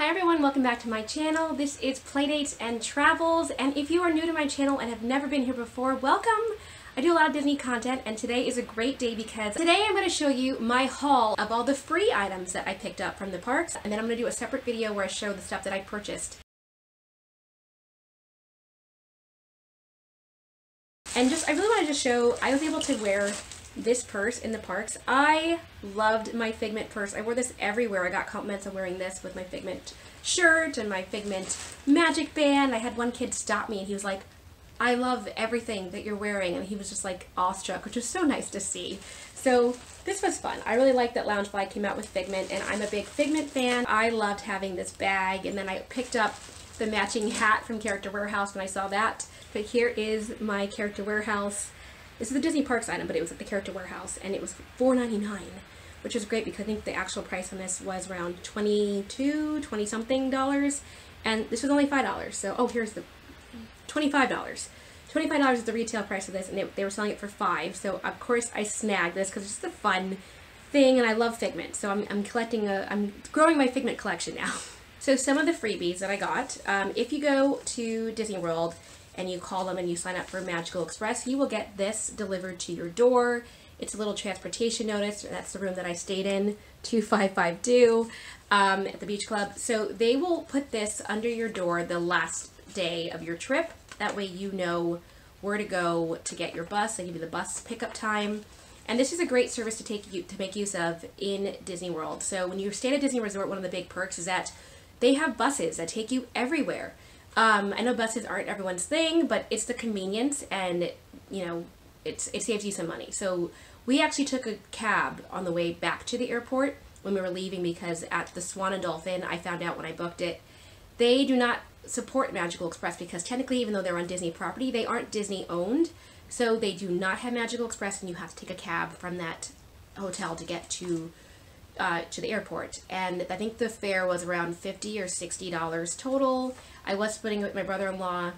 Hi everyone, welcome back to my channel. This is Playdates and Travels, and if you are new to my channel and have never been here before, welcome! I do a lot of Disney content, and today is a great day because today I'm going to show you my haul of all the free items that I picked up from the parks, and then I'm going to do a separate video where I show the stuff that I purchased. And I really wanted to show, I was able to wear this purse in the parks. I loved my Figment purse. I wore this everywhere. I got compliments on wearing this with my Figment shirt and my Figment magic band. I had one kid stop me and he was like, "I love everything that you're wearing," and he was just like awestruck, which was so nice to see. So this was fun. I really liked that Loungefly came out with Figment, and I'm a big Figment fan. I loved having this bag, and then I picked up the matching hat from Character Warehouse when I saw that. But here is my Character Warehouse. This is a Disney Parks item, but it was at the Character Warehouse, and it was $4.99, which is great because I think the actual price on this was around $20-something, and this was only $5. So, oh, here's the $25. $25 is the retail price of this, and they were selling it for $5. So, of course, I snagged this because it's just a fun thing, and I love Figment. So, I'm growing my Figment collection now. So, some of the freebies that I got, if you go to Disney World and you call them and you sign up for Magical Express, you will get this delivered to your door. It's a little transportation notice. That's the room that I stayed in, 2552, at the beach club. So they will put this under your door the last day of your trip. That way you know where to go to get your bus. They give you the bus pickup time. And this is a great service to make use of in Disney World. So when you stay at a Disney resort, one of the big perks is that they have buses that take you everywhere. I know buses aren't everyone's thing, but it's the convenience, and you know, it saves you some money. So we actually took a cab on the way back to the airport when we were leaving, because at the Swan and Dolphin, I found out when I booked it, they do not support Magical Express because technically, even though they're on Disney property, they aren't Disney owned. So they do not have Magical Express, and you have to take a cab from that hotel to get to the airport. And I think the fare was around $50 or $60 total. I was splitting it with my brother-in-law,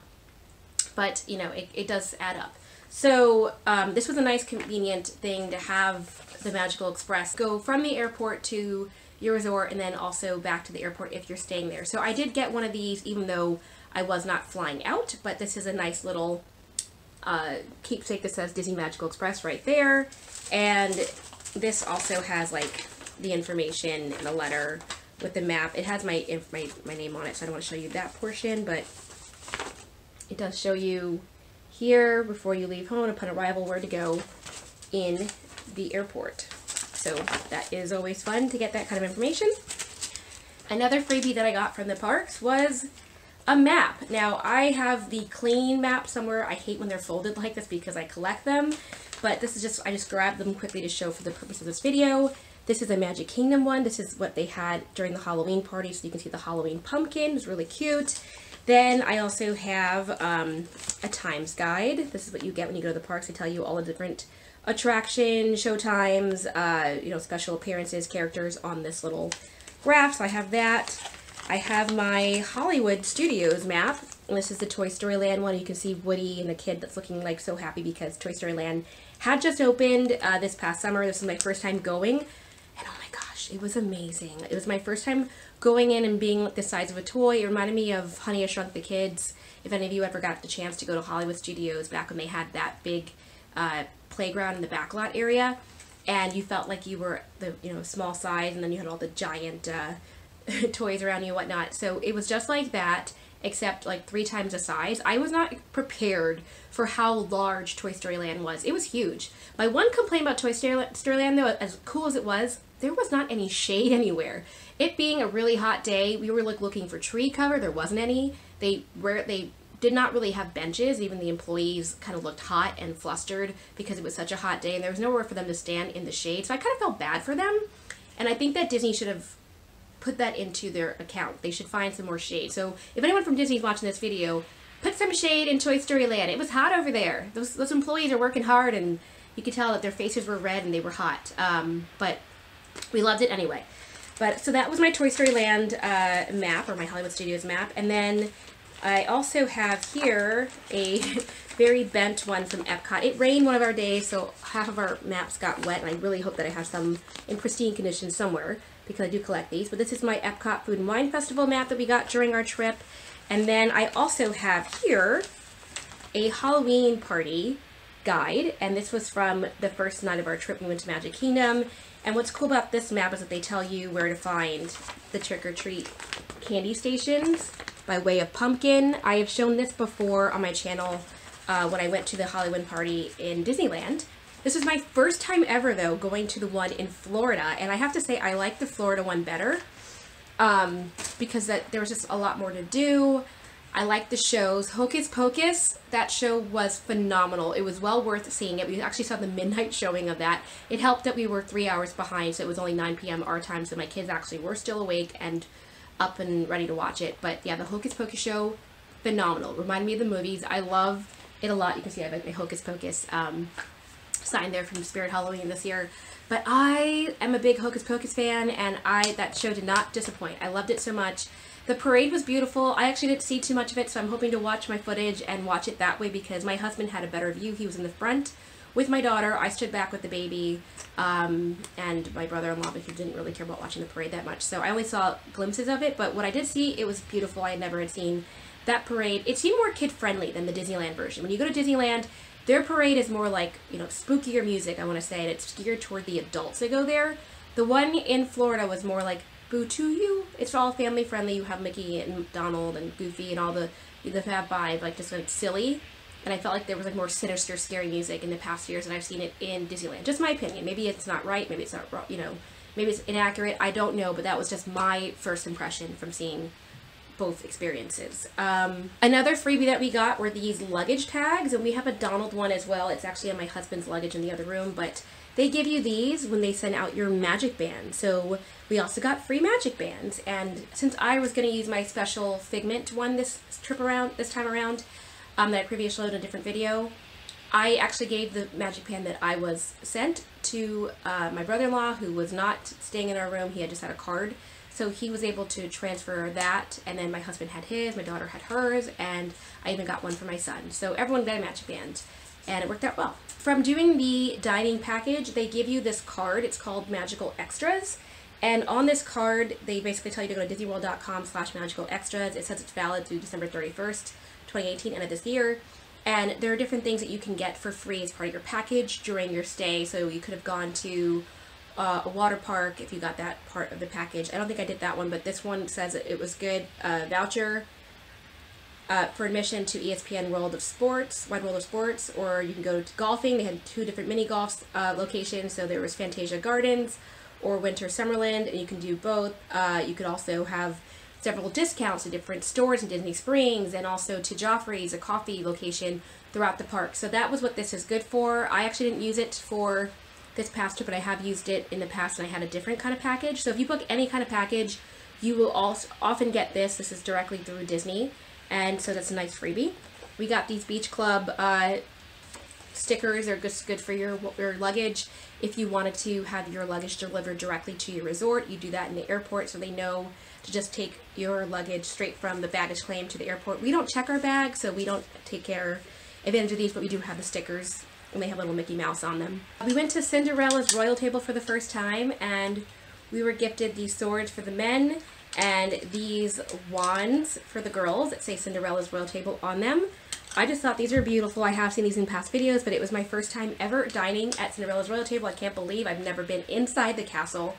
but you know, it does add up. So this was a nice convenient thing to have the Magical Express go from the airport to your resort and then also back to the airport if you're staying there. So I did get one of these even though I was not flying out, but this is a nice little keepsake that says Disney Magical Express right there. And this also has like the information in the letter with the map. It has my name on it, so I don't want to show you that portion, but it does show you here before you leave home upon arrival where to go in the airport. So that is always fun to get that kind of information. Another freebie that I got from the parks was a map. Now I have the clean map somewhere. I hate when they're folded like this because I collect them, but this is just, I just grabbed them quickly to show for the purpose of this video. This is a Magic Kingdom one. This is what they had during the Halloween party, so you can see the Halloween pumpkin. It's really cute. Then I also have a times guide. This is what you get when you go to the parks. They tell you all the different attractions, show times, you know, special appearances, characters on this little graph. So I have that. I have my Hollywood Studios map. And this is the Toy Story Land one. You can see Woody and the kid that's looking like so happy because Toy Story Land had just opened this past summer. This is my first time going. And oh my gosh, it was amazing. It was my first time going in and being the size of a toy. It reminded me of Honey, I Shrunk the Kids. If any of you ever got the chance to go to Hollywood Studios back when they had that big playground in the backlot area, and you felt like you were the small size, and then you had all the giant toys around you and whatnot. So it was just like that, except like 3 times the size. I was not prepared for how large Toy Story Land was. It was huge. My one complaint about Toy Story Land, though, as cool as it was, there was not any shade anywhere. It being a really hot day, we were like looking for tree cover. There wasn't any. They did not really have benches. Even the employees kind of looked hot and flustered because it was such a hot day, and there was nowhere for them to stand in the shade. So I kind of felt bad for them, and I think that Disney should have put that into their account. They should find some more shade. So if anyone from Disney is watching this video, put some shade in Toy Story Land. It was hot over there. Those employees are working hard, and you could tell that their faces were red and they were hot. But we loved it anyway. But so that was my Toy Story Land map, or my Hollywood Studios map. And then I also have here a very bent one from Epcot. It rained one of our days, so half of our maps got wet, and I really hope that I have some in pristine condition somewhere. because I do collect these. But this is my Epcot Food and Wine Festival map that we got during our trip. And then I also have here a Halloween party guide, and this was from the first night of our trip. We went to Magic Kingdom, and what's cool about this map is that they tell you where to find the trick-or-treat candy stations by way of pumpkin. I have shown this before on my channel when I went to the Halloween party in Disneyland. This was my first time ever, though, going to the one in Florida, and I have to say I like the Florida one better because there was just a lot more to do. I like the shows. Hocus Pocus, that show was phenomenal. It was well worth seeing it. We actually saw the midnight showing of that. It helped that we were 3 hours behind, so it was only 9 p.m. our time, so my kids actually were still awake and up and ready to watch it. But yeah, the Hocus Pocus show, phenomenal. Reminded me of the movies. I love it a lot. You can see I have my Hocus Pocus sign there from Spirit Halloween this year. But I am a big Hocus Pocus fan, and that show did not disappoint. I loved it so much. The parade was beautiful. I actually didn't see too much of it, so I'm hoping to watch my footage and watch it that way because my husband had a better view. He was in the front with my daughter. I stood back with the baby and my brother-in-law because he didn't really care about watching the parade that much. So I only saw glimpses of it, but what I did see, it was beautiful. I never had seen that parade. It seemed more kid-friendly than the Disneyland version. When you go to Disneyland, their parade is more like, you know, spookier music, I want to say, and it's geared toward the adults that go there. The one in Florida was more like, boo to you. It's all family friendly. You have Mickey and Donald and Goofy and all the fab vibe, like just like silly. And I felt like there was like more sinister, scary music in the past years, and I've seen it in Disneyland. Just my opinion. Maybe it's not right. Maybe it's not, you know, maybe it's inaccurate. I don't know, but that was just my first impression from seeing both experiences. Another freebie that we got were these luggage tags, and we have a Donald one as well. It's actually on my husband's luggage in the other room, but they give you these when they send out your magic band. So we also got free magic bands, and since I was going to use my special Figment one this time around, that I previously showed in a different video, I actually gave the magic band that I was sent to my brother-in-law, who was not staying in our room. He had just had a card, so he was able to transfer that, and then my husband had his, my daughter had hers, and I even got one for my son. So everyone got a magic band, and it worked out well. From doing the dining package, they give you this card. It's called Magical Extras. And on this card, they basically tell you to go to disneyworld.com/magical extras. It says it's valid through December 31st, 2018, end of this year. And there are different things that you can get for free as part of your package during your stay. So you could have gone to a water park if you got that part of the package. I don't think I did that one, but this one says it was good. Voucher for admission to ESPN World of Sports, Wide World of Sports, or you can go to golfing. They had 2 different mini golf locations, so there was Fantasia Gardens or Winter Summerland, and you can do both. You could also have several discounts to different stores in Disney Springs, and also to Joffrey's, a coffee location throughout the park. So that was what this is good for. I actually didn't use it for this past trip, but I have used it in the past, and I had a different kind of package. So if you book any kind of package, you will also often get this. This is directly through Disney. And so that's a nice freebie. We got these Beach Club stickers. They're just good for your luggage. If you wanted to have your luggage delivered directly to your resort, you do that in the airport, so they know to just take your luggage straight from the baggage claim to the airport. We don't check our bags, so we don't take advantage of these, but we do have the stickers, and they have little Mickey Mouse on them. We went to Cinderella's Royal Table for the first time, and we were gifted these swords for the men and these wands for the girls that say Cinderella's Royal Table on them. I just thought these are beautiful. I have seen these in past videos, but it was my first time ever dining at Cinderella's Royal Table. I can't believe I've never been inside the castle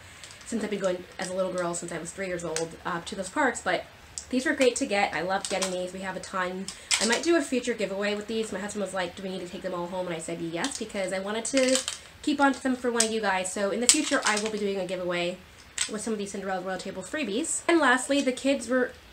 since I've been going as a little girl since I was 3 years old to those parks, but these were great to get. I loved getting these. We have a ton. I might do a future giveaway with these. My husband was like, do we need to take them all home? And I said yes, because I wanted to keep on to them for one of you guys. So in the future, I will be doing a giveaway with some of these Cinderella Royal Table freebies. And lastly, the kids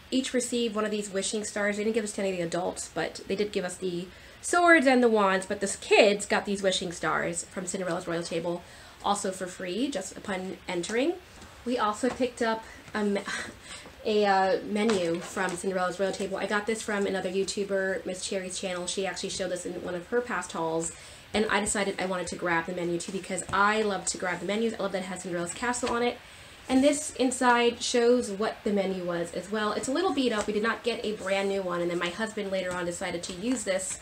each received one of these wishing stars. They didn't give us to any of the adults, but they did give us the swords and the wands. But the kids got these wishing stars from Cinderella's Royal Table, also for free, just upon entering. We also picked up a menu from Cinderella's Royal Table. I got this from another YouTuber, Miss Cherry's channel. She actually showed this in one of her past hauls, and I decided I wanted to grab the menu too because I love to grab the menus. I love that it has Cinderella's castle on it. And this inside shows what the menu was as well. It's a little beat up. We did not get a brand new one, and then my husband later on decided to use this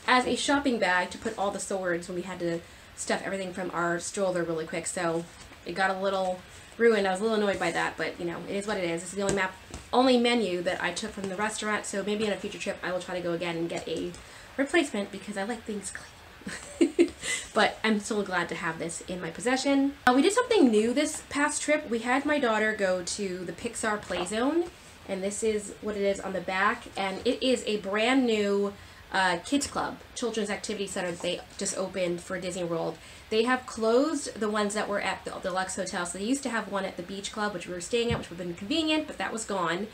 as a shopping bag to put all the swords when we had to stuff everything from our stroller really quick. So it got a little ruined. I was a little annoyed by that, but you know, it is what it is. This is the only menu that I took from the restaurant, so maybe on a future trip I will try to go again and get a replacement because I like things clean. But I'm so glad to have this in my possession. We did something new this past trip. We had my daughter go to the Pixar Play Zone, and this is what it is on the back, and it is a brand new kids club, children's activity center that they just opened for Disney World. They have closed the ones that were at the deluxe hotel. So they used to have one at the beach club, which we were staying at, which would have been convenient, but that was gone.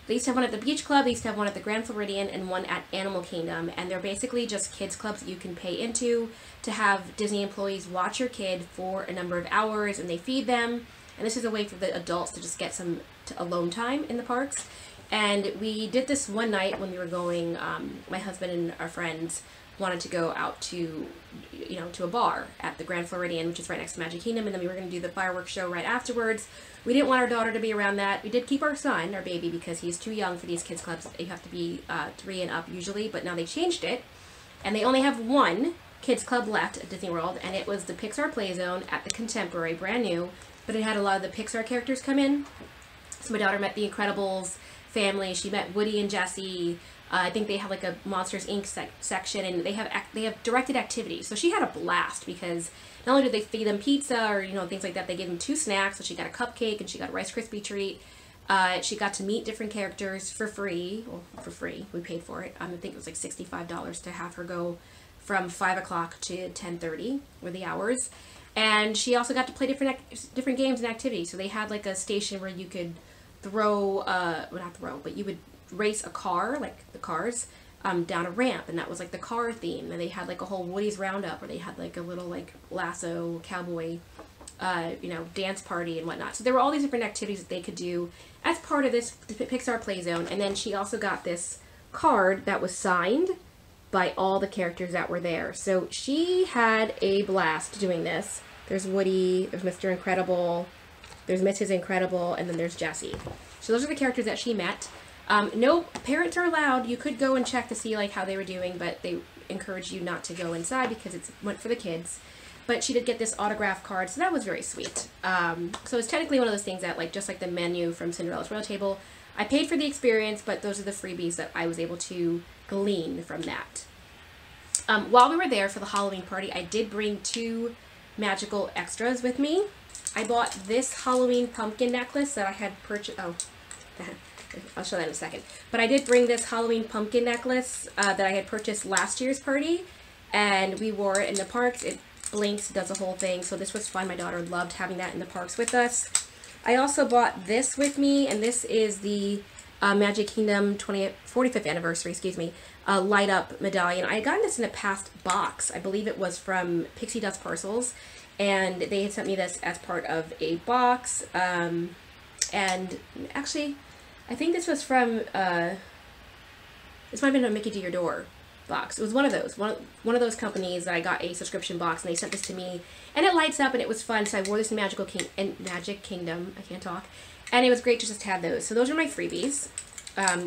They used to have one at the beach club, they used to have one at the Grand Floridian, and one at Animal Kingdom. And they're basically just kids clubs that you can pay into to have Disney employees watch your kid for a number of hours, and they feed them. And this is a way for the adults to just get some alone time in the parks. And we did this one night when we were going, my husband and our friends wanted to go out to, you know, to a bar at the Grand Floridian, which is right next to Magic Kingdom, and then we were going to do the fireworks show right afterwards. We didn't want our daughter to be around that. We did keep our son, our baby, because he's too young for these kids clubs. You have to be 3 and up usually, but now they changed it, and they only have one kids club left at Disney World, and it was the Pixar Play Zone at the Contemporary, brand new, but it had a lot of the Pixar characters come in. So my daughter met the Incredibles family. She met Woody and Jessie. I think they have like a Monsters Inc. section, and they have directed activities. So she had a blast because not only did they feed them pizza or, you know, things like that, they gave them 2 snacks. So she got a cupcake and she got a Rice Krispie treat. She got to meet different characters for free. Well, for free. We paid for it. I think it was like $65 to have her go from 5 o'clock to 10:30 were the hours. And she also got to play different games and activities. So they had like a station where you could throw, well, not throw, but you would race a car, like the cars, down a ramp, and that was like the car theme. And they had like a whole Woody's Roundup, where they had like a little like lasso cowboy, you know, dance party and whatnot. So there were all these different activities that they could do as part of this Pixar Play Zone. And then she also got this card that was signed by all the characters that were there. So she had a blast doing this. There's Woody, there's Mr. Incredible, there's Mrs. Incredible, and then there's Jessie. So those are the characters that she met. No parents are allowed. You could go and check to see like how they were doing, but they encourage you not to go inside because it's meant for the kids. But she did get this autograph card, so that was very sweet. So it's technically one of those things that, like, just like the menu from Cinderella's Royal Table, I paid for the experience, but those are the freebies that I was able to glean from that. While we were there for the Halloween party, I did bring 2 magical extras with me. I bought this Halloween pumpkin necklace that I had purchased. Oh, I'll show that in a second. But I did bring this Halloween pumpkin necklace that I had purchased last year's party, and we wore it in the parks. It blinks, does the whole thing, so this was fun. My daughter loved having that in the parks with us. I also bought this with me, and this is the Magic Kingdom 45th anniversary, excuse me, light up medallion. I had gotten this in a past box. I believe it was from Pixie Dust Parcels, and they had sent me this as part of a box. And actually, I think this was from, this might have been a Mickey to Your Door box. It was one of those, one of those companies that I got a subscription box, and they sent this to me, and it lights up, and it was fun. So I wore this in Magic Kingdom. I can't talk, and it was great to just have those. So those are my freebies.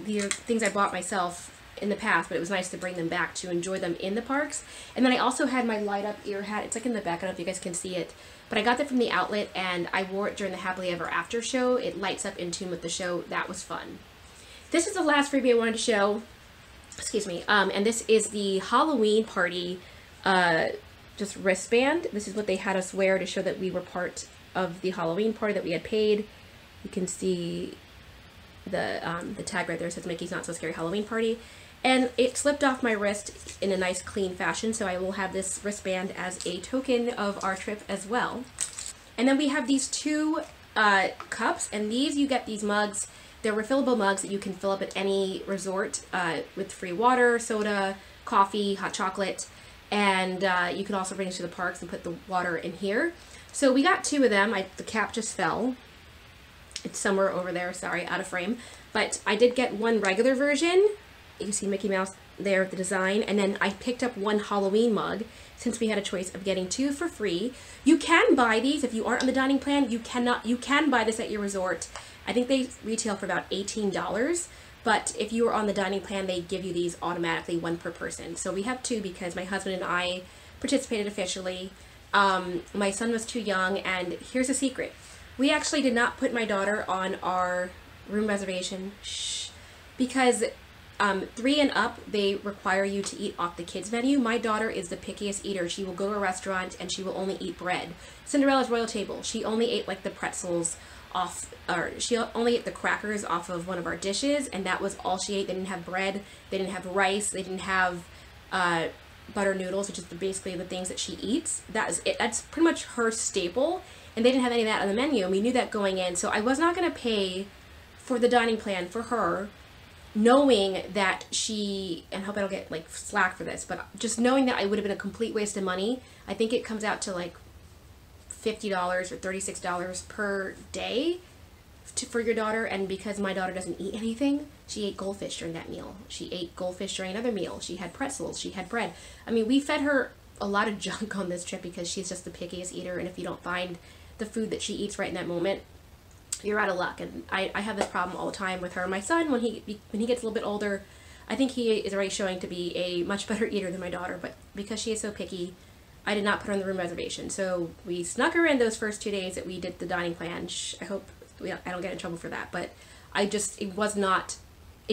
These are things I bought myself in the past, but it was nice to bring them back to enjoy them in the parks. And then I also had my light up ear hat. It's like in the back. I don't know if you guys can see it, but I got that from the outlet, and I wore it during the Happily Ever After show. It lights up in tune with the show. That was fun. This is the last freebie I wanted to show. Excuse me. And this is the Halloween party just wristband. This is what they had us wear to show that we were part of the Halloween party, that we had paid. You can see the tag right there. It says Mickey's Not So Scary Halloween Party. And it slipped off my wrist in a nice clean fashion, so I will have this wristband as a token of our trip as well. And then we have these 2 cups, and these, you get these mugs. They're refillable mugs that you can fill up at any resort with free water, soda, coffee, hot chocolate, and you can also bring it to the parks and put the water in here. So we got 2 of them. The cap just fell. It's somewhere over there, sorry, out of frame. But I did get 1 regular version. You can see Mickey Mouse there, the design, and then I picked up 1 Halloween mug since we had a choice of getting 2 for free. You can buy these if you aren't on the dining plan. You can buy this at your resort. I think they retail for about $18, but if you are on the dining plan, they give you these automatically, 1 per person. So we have 2 because my husband and I participated officially. My son was too young, and here's a secret. We actually did not put my daughter on our room reservation because 3 and up, they require you to eat off the kids menu. My daughter is the pickiest eater. She will go to a restaurant and she will only eat bread. Cinderella's royal table, she only ate like the pretzels off, or she only ate the crackers off of one of our dishes, and that was all she ate. They didn't have bread, they didn't have rice, they didn't have butter noodles, which is basically the things that she eats. That is it. That's pretty much her staple, and they didn't have any of that on the menu, and we knew that going in. So I was not going to pay for the dining plan for her, knowing that she, and I hope I don't get like slack for this, but just knowing that I would have been a complete waste of money. I think it comes out to like $50 or $36 per day for your daughter, and because my daughter doesn't eat anything, she ate goldfish during that meal. She ate goldfish during another meal. She had pretzels. She had bread. I mean, we fed her a lot of junk on this trip because she's just the pickiest eater, and if you don't find the food that she eats right in that moment, you're out of luck. And I have this problem all the time with her. My son, when he gets a little bit older, I think he is already showing to be a much better eater than my daughter, but because she is so picky, I did not put her on the room reservation. So we snuck her in those first 2 days that we did the dining plan. I hope I don't get in trouble for that, but it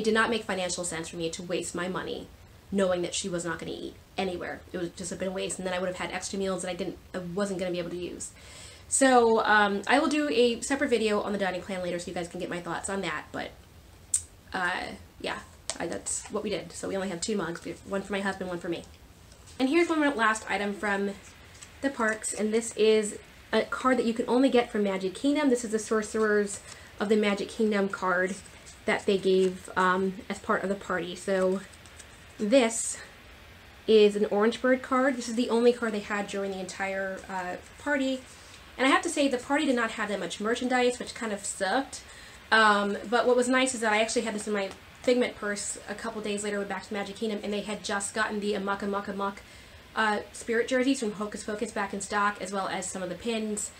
did not make financial sense for me to waste my money knowing that she was not going to eat anywhere. It would just have been a waste, and then I would have had extra meals that I wasn't going to be able to use. So I will do a separate video on the dining plan later so you guys can get my thoughts on that, but yeah, that's what we did. So we only have 2 mugs, one for my husband, one for me. And here's one last item from the parks, and this is a card that you can only get from Magic Kingdom. This is the Sorcerers of the Magic Kingdom card that they gave as part of the party. So this is an Orange Bird card. This is the only card they had during the entire party. And I have to say, the party did not have that much merchandise, which kind of sucked. But what was nice is that I actually had this in my Figment purse a couple days later, went back to Magic Kingdom, and they had just gotten the Amok Amok Amok spirit jerseys from Hocus Pocus back in stock, as well as some of the pins.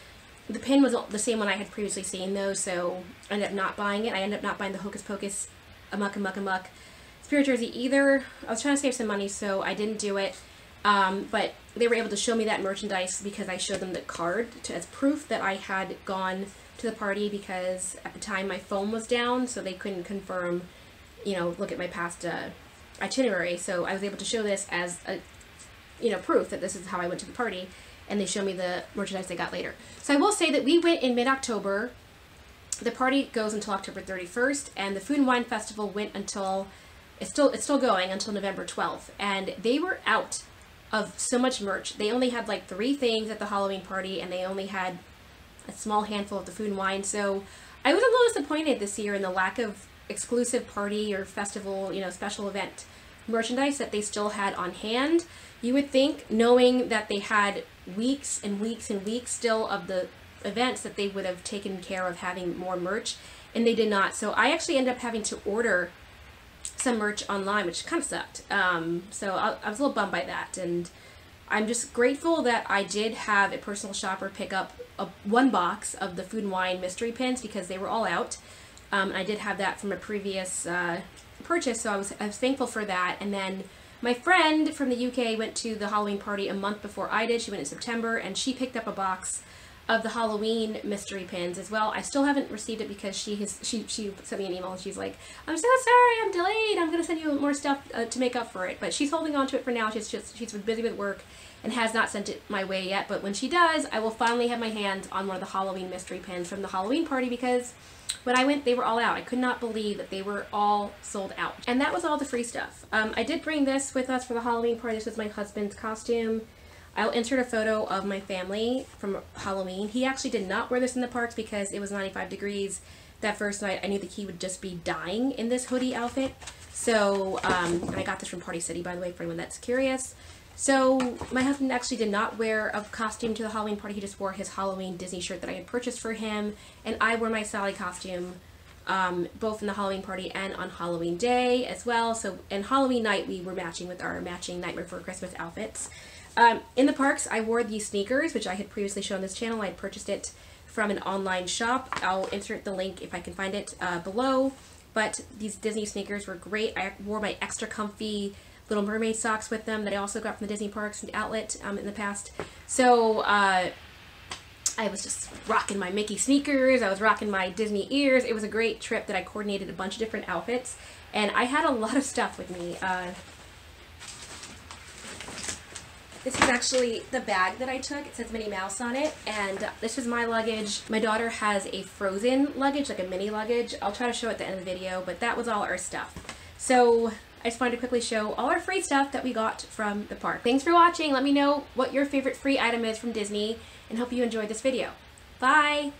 The pin was the same one I had previously seen though, so I ended up not buying it. I ended up not buying the Hocus Pocus Amok Amok Amok spirit jersey either. I was trying to save some money, so I didn't do it. But they were able to show me that merchandise because I showed them the card as proof that I had gone to the party, because at the time my phone was down, so they couldn't confirm, you know, look at my past itinerary. So I was able to show this as a, you know, proof that this is how I went to the party, and they show me the merchandise they got later. So I will say that we went in mid-October. The party goes until October 31st, and the Food and Wine Festival went until, it's still going until November 12th, and they were out of so much merch. They only had like 3 things at the Halloween party, and they only had a small handful of the food and wine. So I was a little disappointed this year in the lack of exclusive party or festival, you know, special event merchandise that they still had on hand. You would think, knowing that they had weeks and weeks and weeks still of the events, that they would have taken care of having more merch, and they did not. So I actually ended up having to order some merch online, which kind of sucked. So I was a little bummed by that, and I'm just grateful that I did have a personal shopper pick up one box of the Food and Wine mystery pins, because they were all out. I did have that from a previous purchase, so I was thankful for that. And then my friend from the UK went to the Halloween party a month before I did. She went in September, and she picked up a box of the Halloween mystery pins as well. I still haven't received it because she sent me an email and she's like, "I'm so sorry, I'm delayed. I'm gonna send you more stuff to make up for it." But she's holding on to it for now. She's been busy with work and has not sent it my way yet. But when she does, I will finally have my hands on one of the Halloween mystery pins from the Halloween party, because when I went, they were all out. I could not believe that they were all sold out. And that was all the free stuff. I did bring this with us for the Halloween party. This was my husband's costume. I'll insert a photo of my family from Halloween. He actually did not wear this in the parks because it was 95 degrees that first night. I knew that he would just be dying in this hoodie outfit. So, and I got this from Party City, by the way, for anyone that's curious. So my husband actually did not wear a costume to the Halloween party. He just wore his Halloween Disney shirt that I had purchased for him. And I wore my Sally costume, both in the Halloween party and on Halloween day as well. So in Halloween night, we were matching with our matching Nightmare Before Christmas outfits. In the parks, I wore these sneakers, which I had previously shown this channel. I had purchased it from an online shop. I'll insert the link if I can find it below. But these Disney sneakers were great. I wore my extra comfy Little Mermaid socks with them that I also got from the Disney parks and outlet in the past. So I was just rocking my Mickey sneakers, I was rocking my Disney ears. It was a great trip that I coordinated a bunch of different outfits, and I had a lot of stuff with me. This is actually the bag that I took. It says Minnie Mouse on it, and this is my luggage. My daughter has a Frozen luggage, like a mini luggage. I'll try to show it at the end of the video, but that was all our stuff. So I just wanted to quickly show all our free stuff that we got from the park. Thanks for watching. Let me know what your favorite free item is from Disney, and hope you enjoyed this video. Bye!